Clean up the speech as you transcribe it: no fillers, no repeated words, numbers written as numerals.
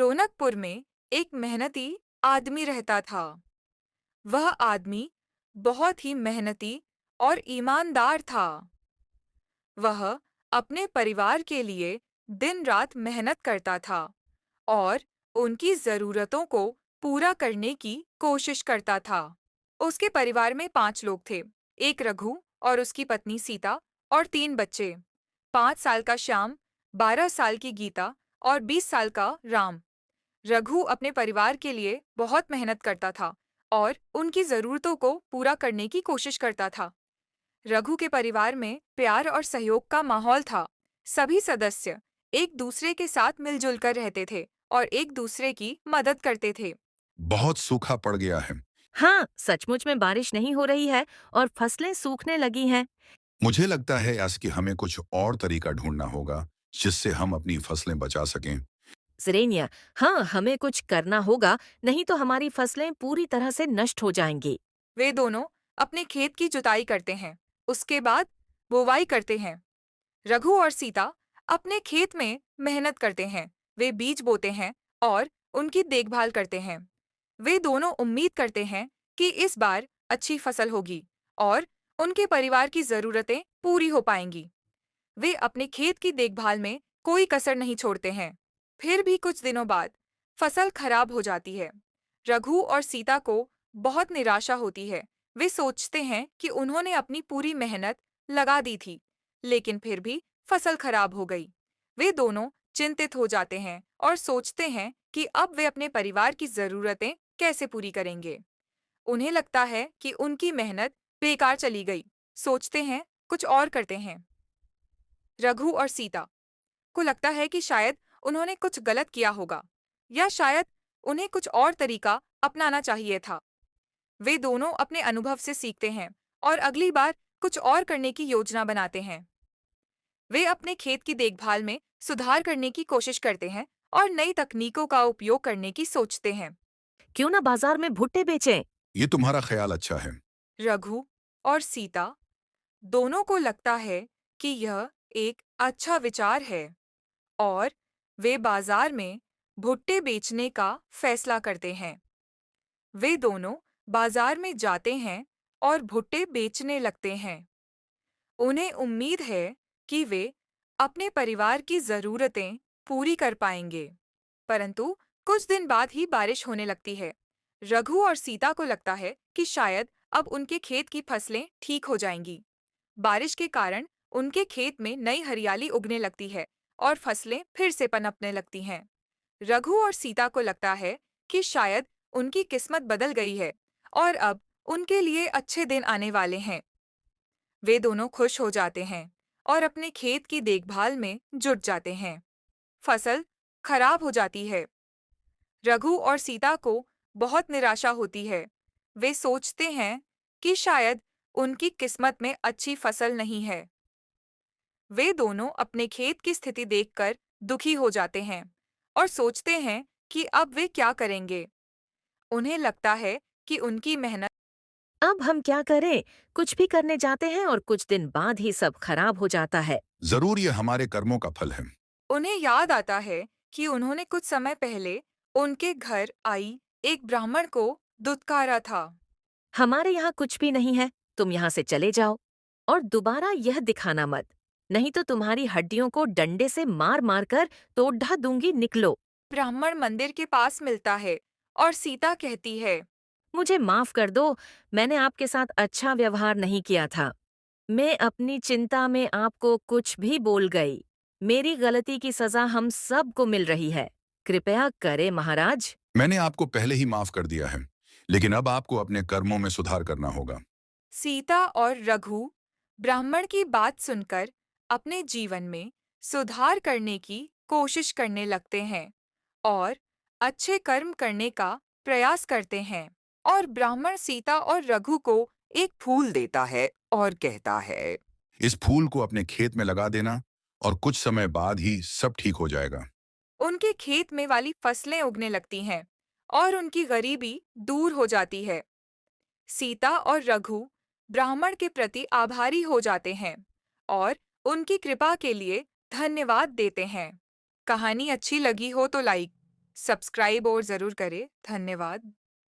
रौनकपुर में एक मेहनती आदमी रहता था। वह आदमी बहुत ही मेहनती और ईमानदार था। वह अपने परिवार के लिए दिन रात मेहनत करता था और उनकी जरूरतों को पूरा करने की कोशिश करता था। उसके परिवार में 5 लोग थे। एक रघु और उसकी पत्नी सीता और 3 बच्चे। 5 साल का श्याम, 12 साल की गीता और 20 साल का राम। रघु अपने परिवार के लिए बहुत मेहनत करता था और उनकी जरूरतों को पूरा करने की कोशिश करता था। रघु के परिवार में प्यार और सहयोग का माहौल था। सभी सदस्य एक दूसरे के साथ मिलजुल कर रहते थे और एक दूसरे की मदद करते थे। बहुत सूखा पड़ गया है। हाँ, सचमुच में बारिश नहीं हो रही है और फसलें सूखने लगी हैं। मुझे लगता है आज कि हमें कुछ और तरीका ढूंढना होगा जिससे हम अपनी फसलें बचा सकें। सिरेनिया, हाँ, हमें कुछ करना होगा, नहीं तो हमारी फसलें पूरी तरह से नष्ट हो जाएंगी। वे दोनों अपने खेत की जुताई करते हैं। उसके बाद बुवाई करते हैं। रघु और सीता अपने खेत में मेहनत करते हैं। वे बीज बोते हैं और उनकी देखभाल करते हैं। वे दोनों उम्मीद करते हैं कि इस बार अच्छी फसल होगी और उनके परिवार की जरूरतें पूरी हो पाएंगी। वे अपने खेत की देखभाल में कोई कसर नहीं छोड़ते हैं। फिर भी कुछ दिनों बाद फसल खराब हो जाती है। रघु और सीता को बहुत निराशा होती है। वे सोचते हैं कि उन्होंने अपनी पूरी मेहनत लगा दी थी, लेकिन फिर भी फसल खराब हो गई। वे दोनों चिंतित हो जाते हैं और सोचते हैं कि अब वे अपने परिवार की जरूरतें कैसे पूरी करेंगे। उन्हें लगता है कि उनकी मेहनत बेकार चली गई। सोचते हैं कुछ और करते हैं। रघु और सीता को लगता है कि शायद उन्होंने कुछ गलत किया होगा या शायद उन्हें कुछ और तरीका अपनाना चाहिए था। वे दोनों अपने अनुभव से सीखते हैं और अगली बार कुछ और करने की योजना बनाते हैं। वे अपने खेत की देखभाल में सुधार करने की कोशिश करते हैं और नई तकनीकों का उपयोग करने की सोचते हैं। क्यों ना बाजार में भुट्टे बेचें? ये तुम्हारा ख्याल अच्छा है। रघु और सीता दोनों को लगता है कि यह एक अच्छा विचार है और वे बाजार में भुट्टे बेचने का फैसला करते हैं। वे दोनों बाजार में जाते हैं और भुट्टे बेचने लगते हैं। उन्हें उम्मीद है कि वे अपने परिवार की जरूरतें पूरी कर पाएंगे। परंतु कुछ दिन बाद ही बारिश होने लगती है। रघु और सीता को लगता है कि शायद अब उनके खेत की फसलें ठीक हो जाएंगी। बारिश के कारण उनके खेत में नई हरियाली उगने लगती है और फसलें फिर से पनपने लगती हैं। रघु और सीता को लगता है कि शायद उनकी किस्मत बदल गई है और अब उनके लिए अच्छे दिन आने वाले हैं। वे दोनों खुश हो जाते हैं और अपने खेत की देखभाल में जुट जाते हैं। फसल खराब हो जाती है। रघु और सीता को बहुत निराशा होती है। वे सोचते हैं कि शायद उनकी किस्मत में अच्छी फसल नहीं है। वे दोनों अपने खेत की स्थिति देखकर दुखी हो जाते हैं और सोचते हैं कि अब वे क्या करेंगे। उन्हें लगता है कि उनकी मेहनत अब हम क्या करें? कुछ भी करने जाते हैं और कुछ दिन बाद ही सब खराब हो जाता है। जरूर ये हमारे कर्मों का फल है। उन्हें याद आता है कि उन्होंने कुछ समय पहले उनके घर आई एक ब्राह्मण को दुत्कारा था। हमारे यहाँ कुछ भी नहीं है, तुम यहाँ से चले जाओ और दोबारा यह दिखाना मत, नहीं तो तुम्हारी हड्डियों को डंडे से मार मार कर तोड़ ढा दूंगी, निकलो। ब्राह्मण मंदिर के पास मिलता है और सीता कहती है, मुझे माफ कर दो, मैंने आपके साथ अच्छा व्यवहार नहीं किया था। मैं अपनी चिंता में आपको कुछ भी बोल गई। मेरी गलती की सजा हम सबको मिल रही है। कृपया करें महाराज। मैंने आपको पहले ही माफ कर दिया है, लेकिन अब आपको अपने कर्मों में सुधार करना होगा। सीता और रघु ब्राह्मण की बात सुनकर अपने जीवन में सुधार करने की कोशिश करने लगते हैं और अच्छे कर्म करने का प्रयास करते हैं। और ब्राह्मण सीता और रघु को एक फूल देता है और कहता है, इस फूल को अपने खेत में लगा देना और कुछ समय बाद ही सब ठीक हो जाएगा। उनके खेत में वाली फसलें उगने लगती हैं और उनकी गरीबी दूर हो जाती है। सीता और रघु ब्राह्मण के प्रति आभारी हो जाते हैं और उनकी कृपा के लिए धन्यवाद देते हैं। कहानी अच्छी लगी हो तो लाइक, सब्सक्राइब और ज़रूर करें। धन्यवाद।